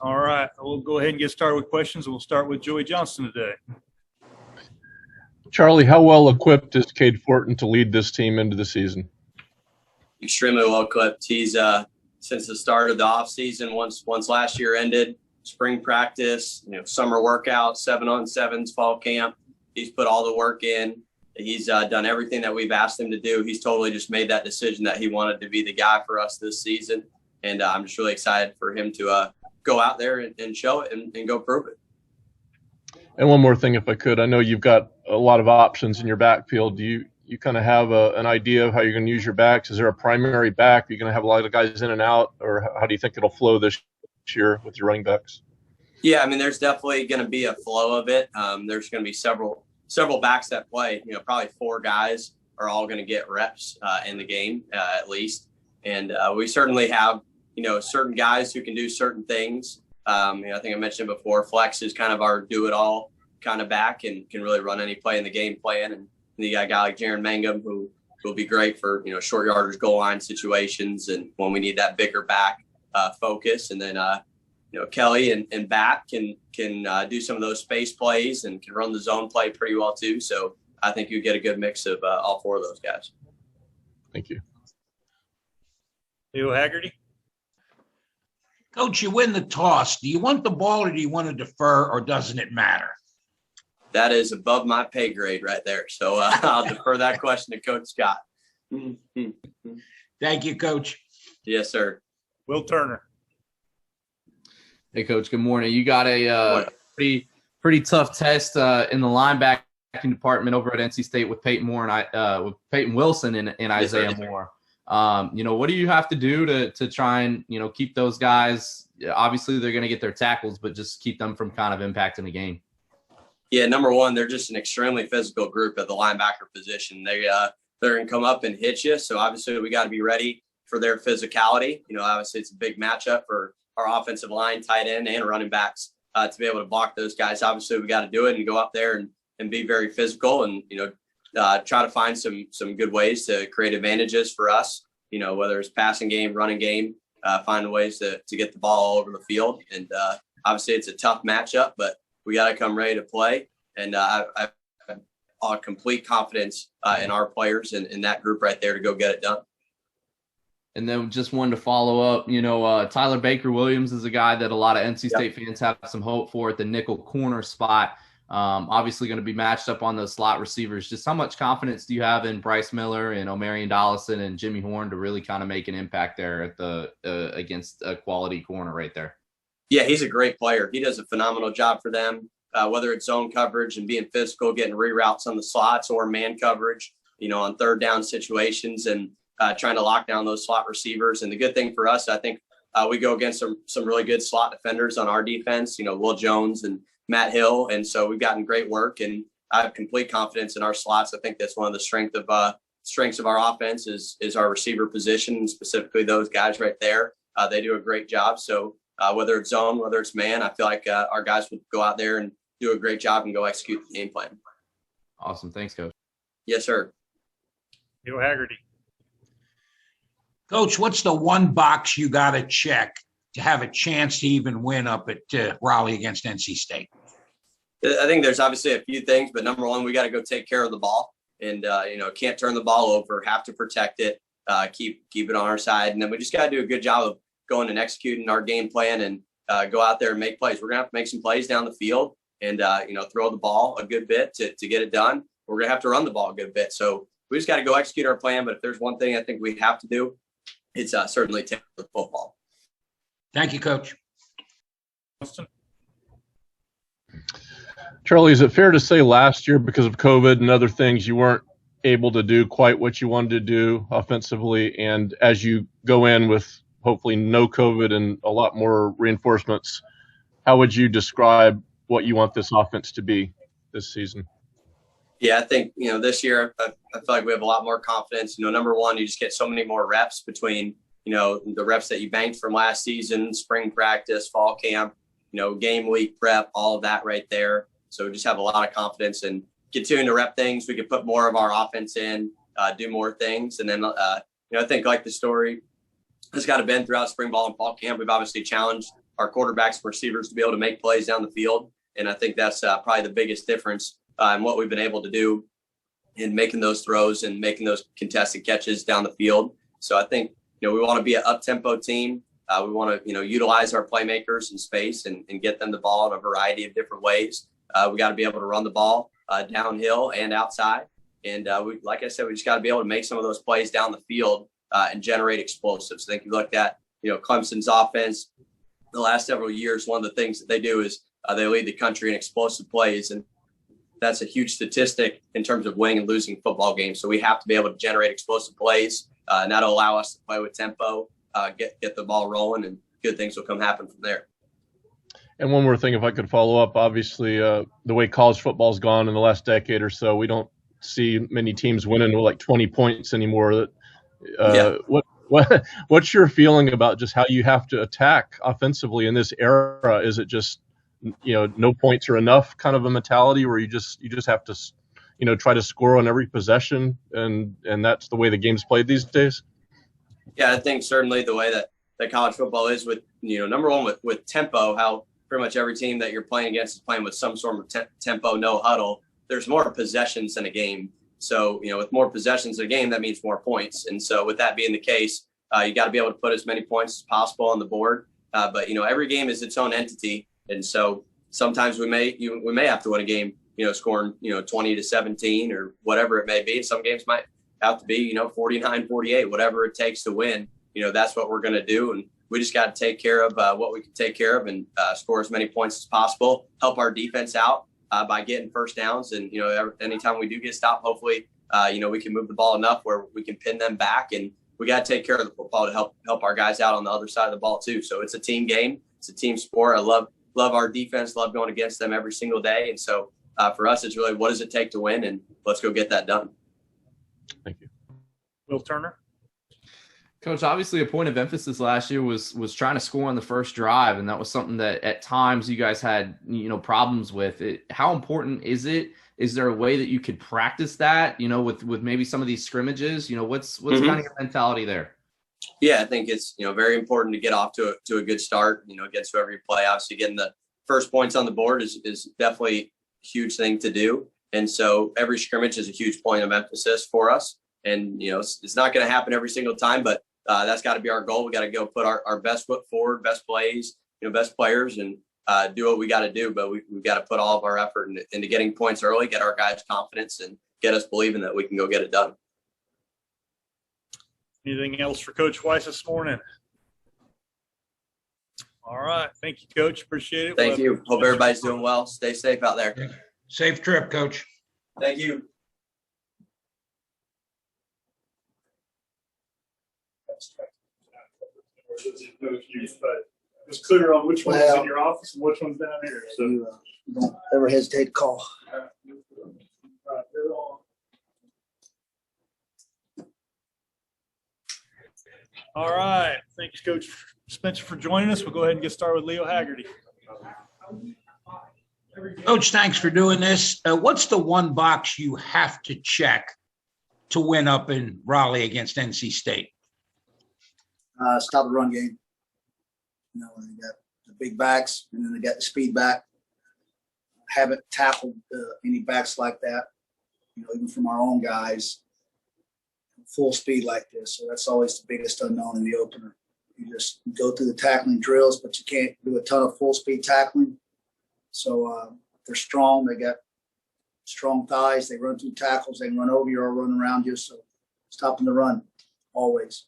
All right, we'll go ahead and get started with questions. We'll start with Joey Johnston today. Charlie, how well equipped is Cade Fortin to lead this team into the season? Extremely well equipped. He's since the start of the offseason, once last year ended, spring practice, summer workouts, 7-on-7s, fall camp. He's put all the work in. He's done everything that we've asked him to do. He's totally just made that decision that he wanted to be the guy for us this season. And I'm just really excited for him to go out there and show it and go prove it. And one more thing, if I could, I know you've got a lot of options in your backfield. Do you kind of have an idea of how you're going to use your backs? Is there a primary back? Are you going to have a lot of guys in and out, or how do you think it'll flow this year with your running backs? Yeah, I mean, there's definitely going to be a flow of it. There's going to be several backs that play. Probably 4 guys are all going to get reps in the game at least. And we certainly have, certain guys who can do certain things. I think I mentioned before, flex is kind of our do-it-all kind of back and can really run any play in the game plan. And you got a guy like Jaron Mangum who will be great for, short yardage goal line situations and when we need that bigger back focus. And then, Kelly and Bat can do some of those space plays and can run the zone play pretty well too. So I think you get a good mix of all 4 of those guys. Thank you. Leo Haggerty. Coach, you win the toss. Do you want the ball or do you want to defer, or doesn't it matter? That is above my pay grade right there. So I'll defer that question to Coach Scott. Thank you, Coach. Yes, sir. Will Turner. Hey, Coach. Good morning. You got a pretty tough test in the linebacking department over at NC State with Peyton Moore and with Peyton Wilson and Isaiah Moore. What do you have to do to try and keep those guys? Obviously, they're going to get their tackles, but just keep them from kind of impacting the game. Yeah, number one, they're just an extremely physical group at the linebacker position. They're going to come up and hit you. So obviously, we got to be ready for their physicality. Obviously, it's a big matchup for our offensive line, tight end, and running backs to be able to block those guys. Obviously, we got to do it and go up there and be very physical and try to find some good ways to create advantages for us. Whether it's passing game, running game, find ways to get the ball all over the field. And obviously, it's a tough matchup, but we got to come ready to play. And I have complete confidence in our players and in that group right there to go get it done. And then just wanted to follow up, Tyler Baker-Williams is a guy that a lot of NC State fans have some hope for at the nickel corner spot. Obviously going to be matched up on those slot receivers. Just how much confidence do you have in Bryce Miller and Omarion Dollison and Jimmy Horn to really kind of make an impact there at the against a quality corner right there? Yeah, he's a great player. He does a phenomenal job for them, whether it's zone coverage and being physical, getting reroutes on the slots or man coverage, on third down situations and trying to lock down those slot receivers. And the good thing for us, I think we go against some really good slot defenders on our defense, Will Jones and Matt Hill. And so we've gotten great work and I have complete confidence in our slots. I think that's one of the strengths of our offense is our receiver position, and specifically those guys right there. They do a great job. So whether it's zone, whether it's man, I feel like our guys would go out there and do a great job and go execute the game plan. Awesome. Thanks, Coach. Yes, sir. Leo Haggerty. Coach, what's the one box you got to check to have a chance to even win up at Raleigh against NC State? I think there's obviously a few things, but number one, we got to go take care of the ball and, can't turn the ball over, have to protect it, keep it on our side. And then we just got to do a good job of going and executing our game plan and go out there and make plays. We're going to have to make some plays down the field and, throw the ball a good bit to get it done. We're going to have to run the ball a good bit. So we just got to go execute our plan. But if there's one thing I think we have to do, it's certainly take the football. Thank you, Coach. Charlie, is it fair to say last year, because of COVID and other things, you weren't able to do quite what you wanted to do offensively? And as you go in with hopefully no COVID and a lot more reinforcements, how would you describe what you want this offense to be this season? Yeah, I think, this year, I feel like we have a lot more confidence. Number one, you just get so many more reps between, the reps that you banked from last season, spring practice, fall camp, game week prep, all of that right there. So we just have a lot of confidence and continue to rep things. We can put more of our offense in, do more things. And then, I think like the story has kind of been throughout spring ball and fall camp, we've obviously challenged our quarterbacks and receivers to be able to make plays down the field. And I think that's probably the biggest difference in what we've been able to do in making those throws and making those contested catches down the field. So I think, we want to be an up-tempo team. We want to, utilize our playmakers in space and get them the ball in a variety of different ways. We got to be able to run the ball downhill and outside. And like I said, we just got to be able to make some of those plays down the field and generate explosives. I think you looked at, Clemson's offense the last several years. One of the things that they do is they lead the country in explosive plays. And that's a huge statistic in terms of winning and losing football games. So we have to be able to generate explosive plays, and that'll allow us to play with tempo, get the ball rolling, and good things will happen from there. And one more thing, if I could follow up, obviously the way college football's gone in the last decade or so, we don't see many teams winning with like 20 points anymore. What's your feeling about just how you have to attack offensively in this era? Is it just, no points are enough kind of a mentality where you just have to, try to score on every possession, and that's the way the game's played these days? Yeah, I think certainly the way that college football is with, number one with tempo, how pretty much every team that you're playing against is playing with some sort of tempo, no huddle. There's more possessions in a game. So, with more possessions in a game, that means more points. And so with that being the case, you got to be able to put as many points as possible on the board. But, every game is its own entity. And so sometimes we may have to win a game, scoring, 20-17 or whatever it may be. Some games might have to be, 49-48, whatever it takes to win. That's what we're going to do. And we just got to take care of what we can take care of and score as many points as possible, help our defense out by getting first downs. And, anytime we do get stopped, hopefully, we can move the ball enough where we can pin them back. And we got to take care of the football to help our guys out on the other side of the ball too. So it's a team game. It's a team sport. I love our defense, love going against them every single day. And so for us, it's really what does it take to win, and let's go get that done. Thank you. Will Turner. Coach, obviously a point of emphasis last year was trying to score on the first drive, and that was something that at times you guys had, problems with. How important is it? Is there a way that you could practice that, with maybe some of these scrimmages? What's kind of your mentality there? Yeah, I think it's, very important to get off to a good start, against whoever you play. Obviously, getting the first points on the board is definitely a huge thing to do. And so every scrimmage is a huge point of emphasis for us. And, it's not going to happen every single time, but that's got to be our goal. We got to go put our best foot forward, best plays, best players, and do what we got to do. But we've got to put all of our effort into getting points early, get our guys confidence, and get us believing that we can go get it done. Anything else for Coach Weis this morning? All right. Thank you, Coach. Appreciate it. Thank you. Hope everybody's doing well. Stay safe out there. Safe trip, Coach. Thank you. But it's clear on which one's in your office and which one's down here. So don't ever hesitate to call. All right. Thanks, Coach Spencer, for joining us. We'll go ahead and get started with Leo Haggerty. Coach, thanks for doing this. What's the one box you have to check to win up in Raleigh against NC State? Stop the run game. They got the big backs, and then they got the speed back. Haven't tackled any backs like that, even from our own guys, full speed like this. So that's always the biggest unknown in the opener. You just go through the tackling drills, but you can't do a ton of full speed tackling. So they're strong. They got strong thighs. They run through tackles. They can run over you or run around you. So stopping the run always.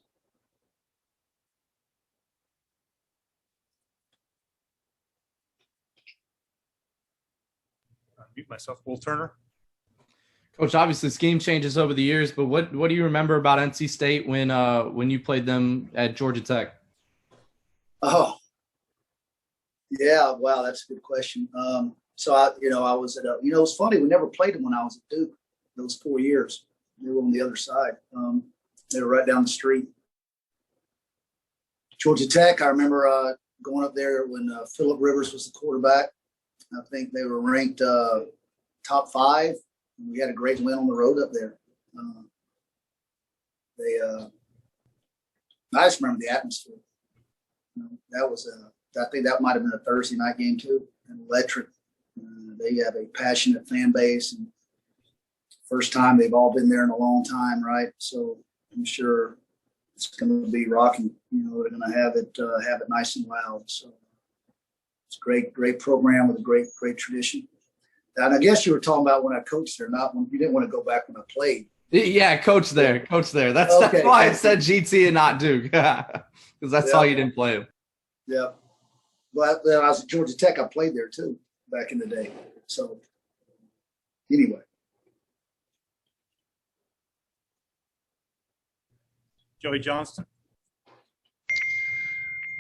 Mute myself. Will Turner. Coach, obviously this game changes over the years, but what do you remember about NC State when you played them at Georgia Tech? Oh, yeah. Wow, that's a good question. So I was at it was funny. We never played them when I was at Duke. Those 4 years, they were on the other side. They were right down the street. Georgia Tech. I remember going up there when Phillip Rivers was the quarterback. I think they were ranked top 5. We had a great win on the road up there. I just remember the atmosphere. That I think that might have been a Thursday night game too. And electric. They have a passionate fan base, and first time they've all been there in a long time, right? So I'm sure it's going to be rocking. They're going to have it nice and loud. So it's a great program with a great tradition. And I guess you were talking about when I coached there, not when you didn't want to go back when I played. Yeah, coach there. That's Okay. why I said GT and not Duke, because that's all you didn't play him. Yeah. Well, when I was at Georgia Tech, I played there too back in the day. So anyway. Joey Johnston.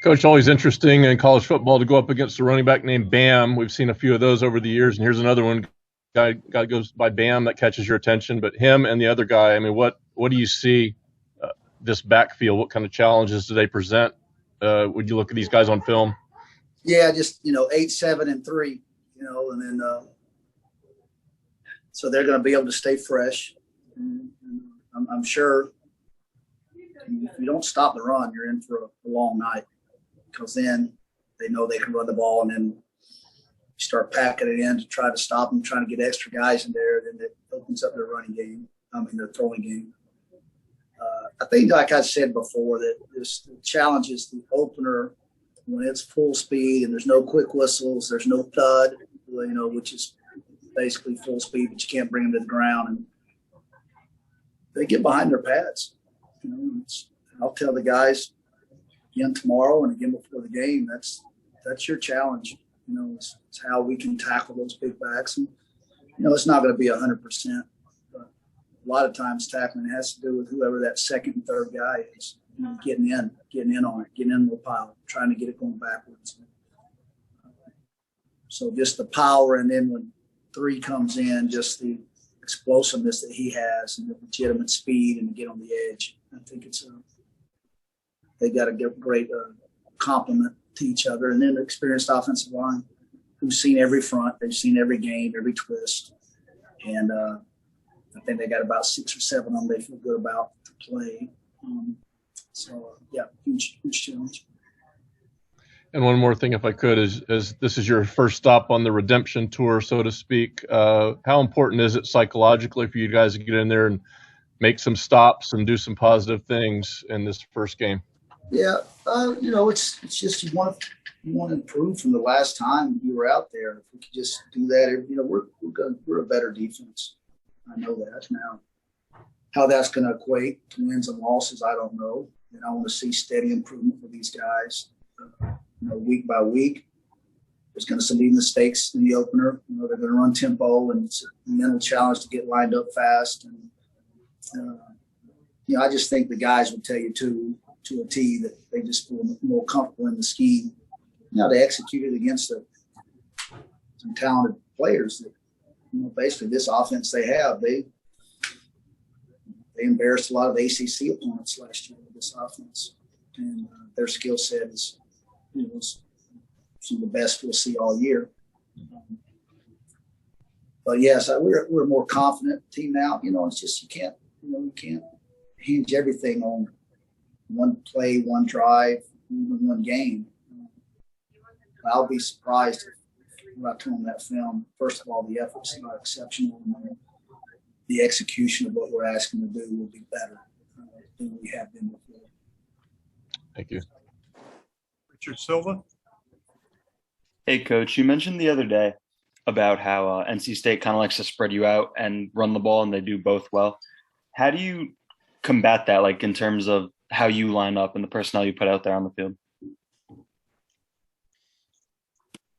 Coach, always interesting in college football to go up against a running back named Bam. We've seen a few of those over the years, and here's another one. Guy goes by Bam that catches your attention, but him and the other guy, I mean, what do you see this backfield? What kind of challenges do they present? Would you look at these guys on film? Yeah, just 8, 7, and 3, and then so they're going to be able to stay fresh. And I'm sure if you don't stop the run, you're in for a long night, because then they know they can run the ball, and then you start packing it in to try to stop them, trying to get extra guys in there. Then it opens up their running game. Their throwing game. I think, like I said before, that the challenge is the opener when it's full speed and there's no quick whistles, there's no thud, which is basically full speed, but you can't bring them to the ground, and they get behind their pads. I'll tell the guys again tomorrow and again before the game. That's your challenge. It's how we can tackle those big backs, and it's not going to be 100%. A lot of times tackling has to do with whoever that second and third guy is, getting in on it, getting in the pile, trying to get it going backwards. So just the power, and then when 3 comes in, just the explosiveness that he has and the legitimate speed and to get on the edge. I think they got a great compliment to each other, and then the experienced offensive line who's seen every front, they've seen every game, every twist, and I think they got about 6 or 7 of them they feel good about to play. Huge challenge. And one more thing, if I could, is this is your first stop on the redemption tour, so to speak. How important is it psychologically for you guys to get in there and make some stops and do some positive things in this first game? Yeah, it's just you want to improve from the last time you were out there. If we could just do that, we're a better defense. I know that now. How that's going to equate to wins and losses, I don't know. And I want to see steady improvement for these guys, week by week. There's going to be mistakes in the opener. They're going to run tempo, and it's a mental challenge to get lined up fast. And I just think the guys would tell you to a T that they just feel more comfortable in the scheme. They executed against some talented players that, basically this offense they have, they embarrassed a lot of ACC opponents last year with this offense, and their skill set is some of the best we'll see all year. But yes, we're a more confident team now. It's just you can't hinge everything on one play, one drive, even one game. I'll be surprised if when I turn that film. First of all, the efforts are exceptional, and the execution of what we're asking to do will be better than we have been before. Thank you. Richard Silva. Hey, Coach, you mentioned the other day about how NC State kind of likes to spread you out and run the ball, and they do both well. How do you combat that, in terms of how you line up and the personnel you put out there on the field?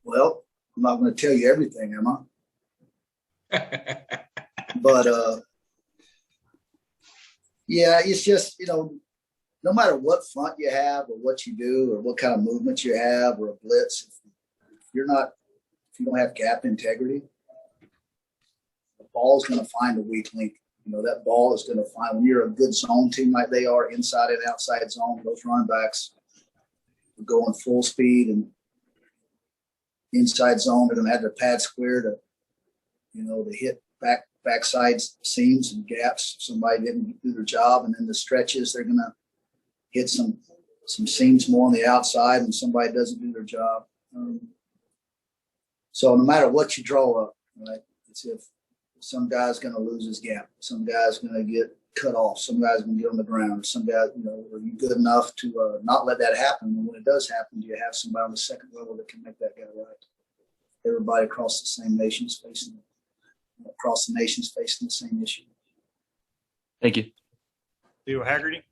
Well, I'm not going to tell you everything, am I? But, it's just, no matter what front you have or what you do or what kind of movement you have or a blitz, if you don't have gap integrity, the ball's going to find a weak link. That ball is going to find, when you're a good zone team like they are, inside and outside zone, those running backs are going full speed and inside zone. They're going to have their pad square to hit backside seams and gaps. Somebody didn't do their job, and then the stretches, they're going to hit some some seams more on the outside when somebody doesn't do their job. So no matter what you draw up, right, it's if some guy's going to lose his gap, some guy's going to get cut off, some guy's going to get on the ground, some guys, are you good enough to not let that happen? And when it does happen, do you have somebody on the second level that can make that guy right? Everybody across the same nation's facing the same issue. Thank you. Leo Haggerty.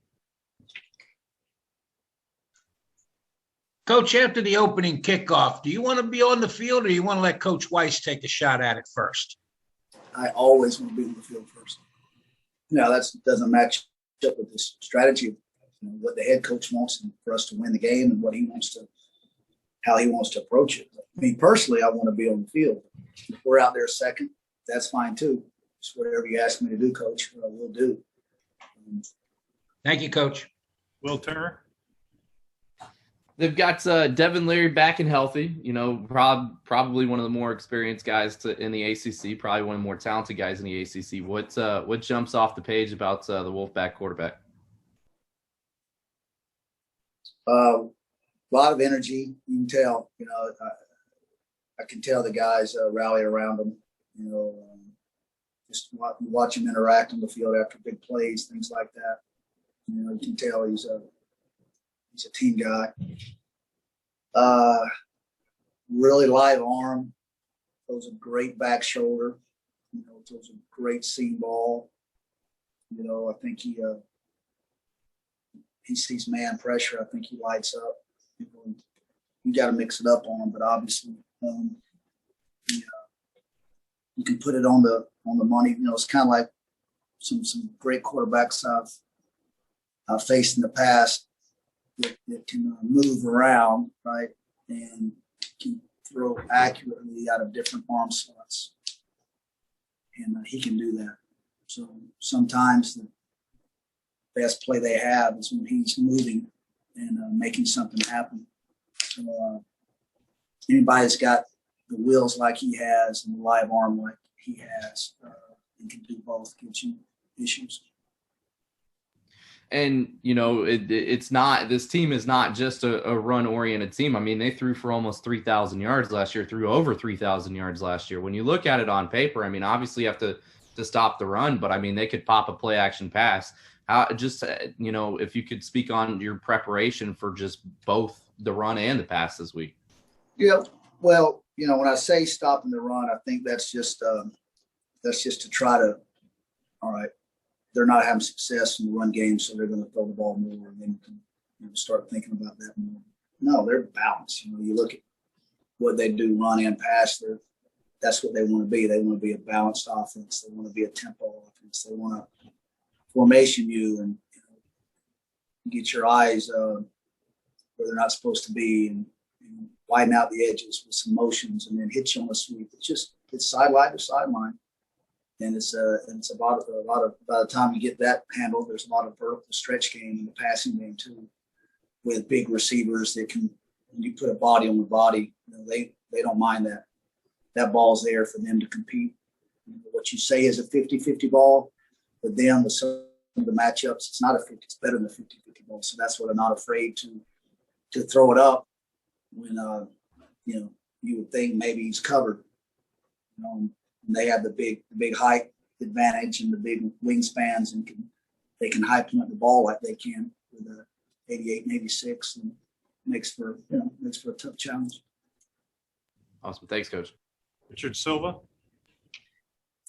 Coach, after the opening kickoff, do you want to be on the field or do you want to let Coach Weis take a shot at it first? I always want to be on the field first. Now, that doesn't match up with this strategy, what the head coach wants for us to win the game and how he wants to approach it. I mean, personally, I want to be on the field. If we're out there second, that's fine too. It's whatever you ask me to do, Coach, we'll do. Thank you, Coach. Will Turner. They've got Devin Leary back and healthy. Probably one of the more experienced guys in the ACC. Probably one of the more talented guys in the ACC. What jumps off the page about the Wolfpack quarterback? A lot of energy. You can tell. I can tell the guys rally around him. Just watch him interact on the field after big plays, things like that. You can tell he's a team guy. Really live arm. Throws a great back shoulder. Throws a great seam ball. I think he sees man pressure. I think he lights up. You got to mix it up on him, but obviously you can put it on the money. It's kind of like some great quarterbacks I've faced in the past. That can move around, right, and can throw accurately out of different arm slots. And he can do that. So sometimes the best play they have is when he's moving and making something happen. So anybody that's got the wheels like he has and the live arm like he has and can do both gives you issues. And, it's not – this team is not just a run-oriented team. I mean, they threw for almost 3,000 yards last year, threw over 3,000 yards last year. When you look at it on paper, I mean, obviously you have to stop the run, but, I mean, they could pop a play-action pass. If you could speak on your preparation for just both the run and the pass this week. Yeah, well, when I say stopping the run, I think that's just to try to – all right, they're not having success in the run game, so they're going to throw the ball more, and then you can start thinking about that more. No, they're balanced. You look at what they do, run and pass. That's what they want to be. They want to be a balanced offense. They want to be a tempo offense. They want to formation you and get your eyes where they're not supposed to be, and widen out the edges with some motions, and then hit you on a sweep. It's sideline to sideline. And it's about by the time you get that handled, there's a lot of vertical stretch game in the passing game too, with big receivers that can, when you put a body on the body, they don't mind that. That ball's there for them to compete. What you say is a 50-50 ball, but then with some of the matchups, it's not a 50. It's better than a 50-50 ball. So that's why they're not afraid to throw it up when you would think maybe he's covered. They have the big height advantage and the big wingspans, and they can high point the ball like they can with a 88 and 86, and makes for a tough challenge. Awesome. Thanks, Coach. Richard Silva.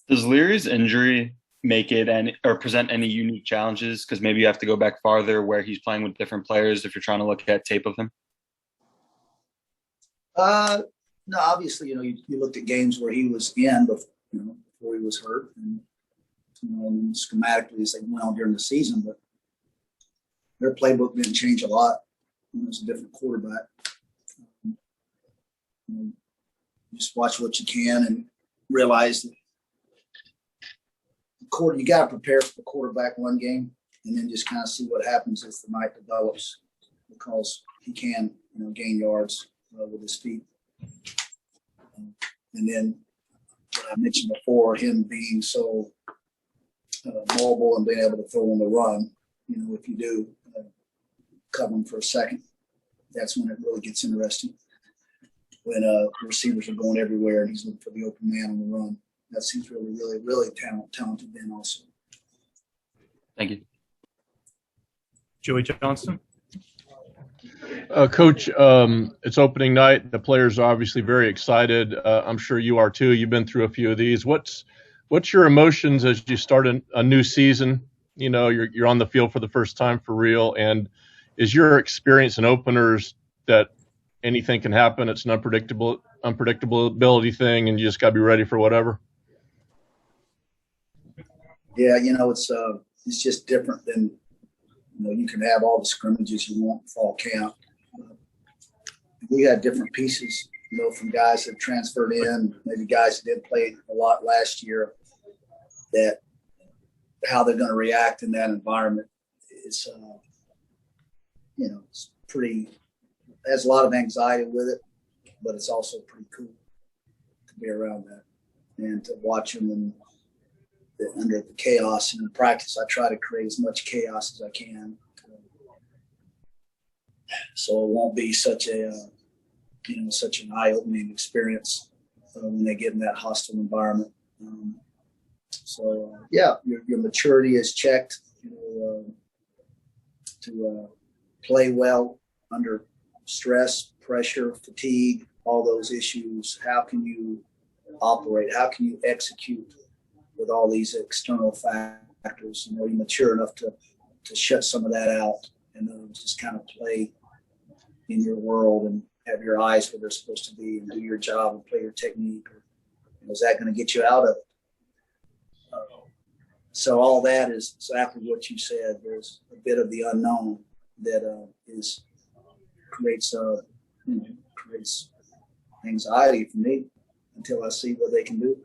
Does Leary's injury make it or present any unique challenges? Because maybe you have to go back farther where he's playing with different players if you're trying to look at tape of him. No, obviously, you looked at games where he was in before he was hurt, and schematically as they went on during the season, but their playbook didn't change a lot. It was a different quarterback. Just watch what you can and realize that you got to prepare for the quarterback one game, and then just kind of see what happens as the night develops, because he can gain yards with his feet. And then what I mentioned before, him being so mobile and being able to throw on the run, if you do cover them for a second. That's when it really gets interesting. When receivers are going everywhere and he's looking for the open man on the run. That seems really, really, really talented then also. Thank you. Joey Johnston. Coach, it's opening night. The players are obviously very excited. I'm sure you are too. You've been through a few of these. What's your emotions as you start a new season? You know, you're on the field for the first time for real. And is your experience in openers that anything can happen? It's an unpredictability thing, and you just got to be ready for whatever. Yeah, it's just different than, you can have all the scrimmages you want in fall camp. We had different pieces, from guys that transferred in, maybe guys that didn't play a lot last year, that how they're going to react in that environment is, it's pretty, has a lot of anxiety with it, but it's also pretty cool to be around that and to watch them and under the chaos. And in practice, I try to create as much chaos as I can, so it won't be such an eye-opening experience when they get in that hostile environment. Your maturity is checked to play well under stress, pressure, fatigue, all those issues. How can you operate? How can you execute with all these external factors? You're mature enough to shut some of that out and just kind of play in your world and have your eyes where they're supposed to be and do your job and play your technique. Is that going to get you out of it? So all that is exactly what you said. There's a bit of the unknown that creates anxiety for me until I see what they can do.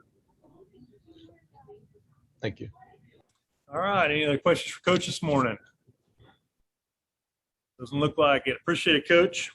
Thank you. All right. Any other questions for Coach this morning? Doesn't look like it. Appreciate it, Coach.